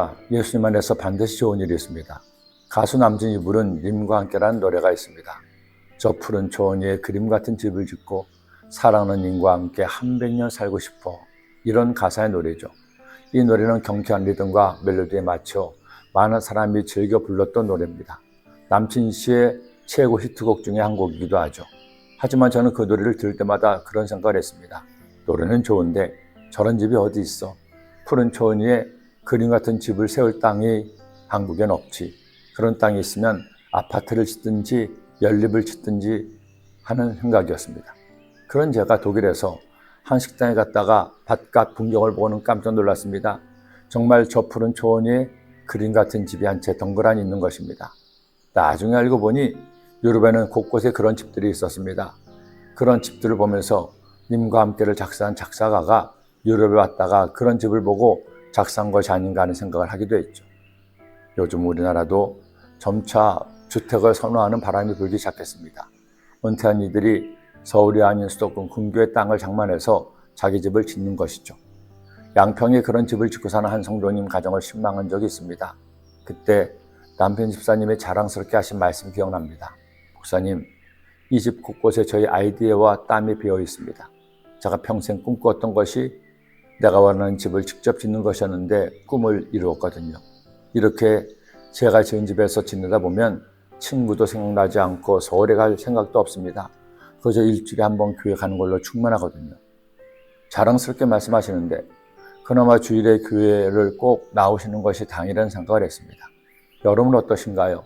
진짜 예수님 안에서 반드시 좋은 일이 있습니다. 가수 남진이 부른 님과 함께라는 노래가 있습니다. 저 푸른 초원 위에 그림 같은 집을 짓고 사랑하는 님과 함께 한 100년 살고 싶어, 이런 가사의 노래죠. 이 노래는 경쾌한 리듬과 멜로디에 맞춰 많은 사람이 즐겨 불렀던 노래입니다. 남진 씨의 최고 히트곡 중에 한 곡이기도 하죠. 하지만 저는 그 노래를 들을 때마다 그런 생각을 했습니다. 노래는 좋은데 저런 집이 어디 있어? 푸른 초원 위에 그림 같은 집을 세울 땅이 한국엔 없지. 그런 땅이 있으면 아파트를 짓든지 연립을 짓든지 하는 생각이었습니다. 그런 제가 독일에서 한 식당에 갔다가 바깥 풍경을 보고는 깜짝 놀랐습니다. 정말 저 푸른 초원 위에 그림 같은 집이 한 채 덩그러니 있는 것입니다. 나중에 알고 보니 유럽에는 곳곳에 그런 집들이 있었습니다. 그런 집들을 보면서 님과 함께를 작사한 작사가가 유럽에 왔다가 그런 집을 보고 작사한 것이 아닌가 하는 생각을 하기도 했죠. 요즘 우리나라도 점차 주택을 선호하는 바람이 불기 시작했습니다. 은퇴한 이들이 서울이 아닌 수도권 근교의 땅을 장만해서 자기 집을 짓는 것이죠. 양평에 그런 집을 짓고 사는 한 성도님 가정을 신방한 적이 있습니다. 그때 남편 집사님이 자랑스럽게 하신 말씀 기억납니다. 목사님, 이 집 곳곳에 저희 아이디어와 땀이 배어 있습니다. 제가 평생 꿈꾸었던 것이 내가 원하는 집을 직접 짓는 것이었는데 꿈을 이루었거든요. 이렇게 제가 지은 집에서 지내다 보면 친구도 생각나지 않고 서울에 갈 생각도 없습니다. 그저 일주일에 한 번 교회 가는 걸로 충분하거든요. 자랑스럽게 말씀하시는데 그나마 주일에 교회를 꼭 나오시는 것이 당이라는 생각을 했습니다. 여러분은 어떠신가요?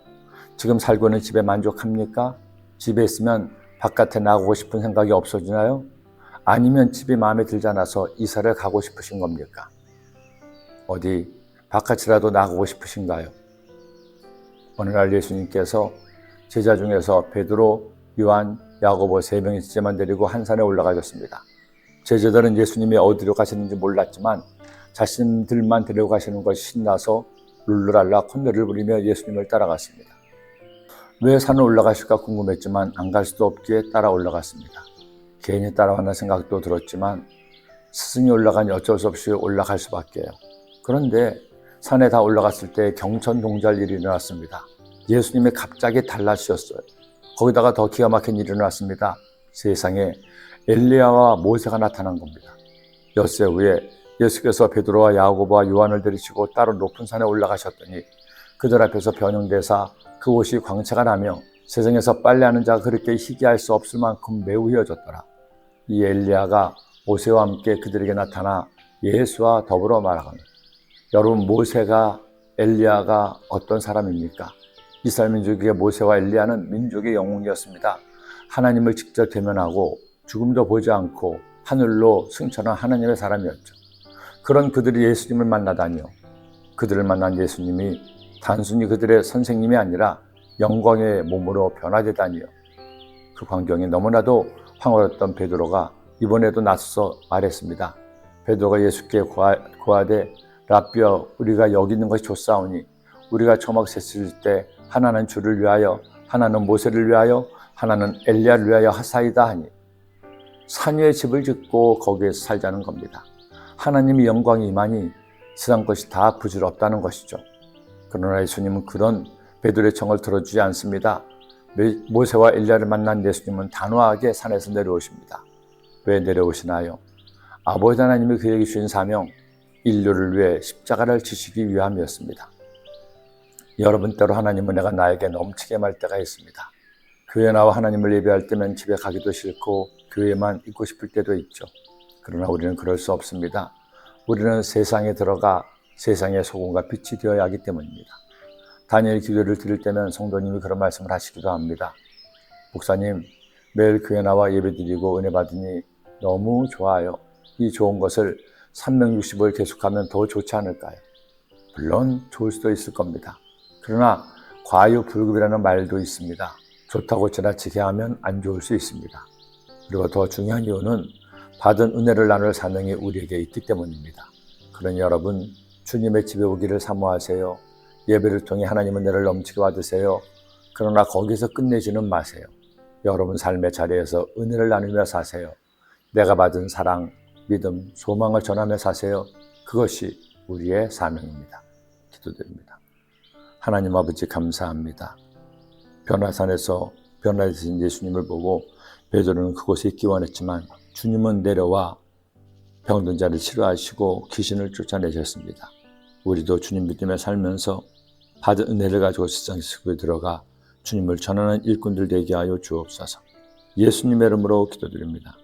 지금 살고 있는 집에 만족합니까? 집에 있으면 바깥에 나가고 싶은 생각이 없어지나요? 아니면 집이 마음에 들지 않아서 이사를 가고 싶으신 겁니까? 어디 바깥이라도 나가고 싶으신가요? 어느 날 예수님께서 제자 중에서 베드로, 요한, 야고보 3명의 제자만 데리고 한 산에 올라가셨습니다. 제자들은 예수님이 어디로 가시는지 몰랐지만 자신들만 데리고 가시는 것이 신나서 룰루랄라 콧노래를 부리며 예수님을 따라갔습니다. 왜 산을 올라가실까 궁금했지만 안 갈 수도 없기에 따라 올라갔습니다. 괜히 따라왔나 생각도 들었지만 스승이 올라가니 어쩔 수 없이 올라갈 수밖에요. 그런데 산에 다 올라갔을 때 경천동잘 일이 일어났습니다. 예수님이 갑자기 달라지셨어요. 거기다가 더 기가 막힌 일이 일어났습니다. 세상에 엘리야와 모세가 나타난 겁니다. 엿새 후에 예수께서 베드로와 야고보와 요한을 데리시고 따로 높은 산에 올라가셨더니 그들 앞에서 변형되사 그 옷이 광채가 나며 세상에서 빨래하는 자가 그렇게 희귀할 수 없을 만큼 매우 휘어졌더라. 이 엘리야가 모세와 함께 그들에게 나타나 예수와 더불어 말하거늘. 여러분, 모세가 엘리야가 어떤 사람입니까? 이스라엘 민족의 모세와 엘리야는 민족의 영웅이었습니다. 하나님을 직접 대면하고 죽음도 보지 않고 하늘로 승천한 하나님의 사람이었죠. 그런 그들이 예수님을 만나다니요. 그들을 만난 예수님이 단순히 그들의 선생님이 아니라 영광의 몸으로 변화되다니요. 그 광경이 너무나도 황홀했던 베드로가 이번에도 나서서 말했습니다. 베드로가 예수께 고하되 랍비여, 우리가 여기 있는 것이 좋사오니 우리가 초막 셋을 때 하나는 주를 위하여 하나는 모세를 위하여 하나는 엘리야를 위하여 하사이다 하니 산 위에 집을 짓고 거기에서 살자는 겁니다. 하나님의 영광이 임하니 세상 것이 다 부질없다는 것이죠. 그러나 예수님은 그런 베드로의 청을 들어주지 않습니다. 모세와 엘리야를 만난 예수님은 단호하게 산에서 내려오십니다. 왜 내려오시나요? 아버지 하나님이 그에게 주신 사명, 인류를 위해 십자가를 지시기 위함이었습니다. 여러분, 때로 하나님은 내가 나에게 넘치게 말 때가 있습니다. 교회 나와 하나님을 예배할 때면 집에 가기도 싫고 교회만 있고 싶을 때도 있죠. 그러나 우리는 그럴 수 없습니다. 우리는 세상에 들어가 세상의 소금과 빛이 되어야 하기 때문입니다. 다니엘 기도를 드릴 때면 성도님이 그런 말씀을 하시기도 합니다. 목사님, 매일 교회 나와 예배드리고 은혜 받으니 너무 좋아요. 이 좋은 것을 365일 계속하면 더 좋지 않을까요? 물론 좋을 수도 있을 겁니다. 그러나 과유불급이라는 말도 있습니다. 좋다고 지나치게 하면 안 좋을 수 있습니다. 그리고 더 중요한 이유는 받은 은혜를 나눌 사명이 우리에게 있기 때문입니다. 그러니 여러분, 주님의 집에 오기를 사모하세요. 예배를 통해 하나님 은혜를 넘치게 받으세요. 그러나 거기서 끝내지는 마세요. 여러분 삶의 자리에서 은혜를 나누며 사세요. 내가 받은 사랑, 믿음, 소망을 전하며 사세요. 그것이 우리의 사명입니다. 기도드립니다. 하나님 아버지 감사합니다. 변화산에서 변화되신 예수님을 보고 베드로는 그곳에 있기 원했지만 주님은 내려와 병든 자를 치료하시고 귀신을 쫓아내셨습니다. 우리도 주님 믿음에 살면서 받은 은혜를 가지고 세상 속에 들어가 주님을 전하는 일꾼들 되게 하여 주옵소서. 예수님의 이름으로 기도드립니다.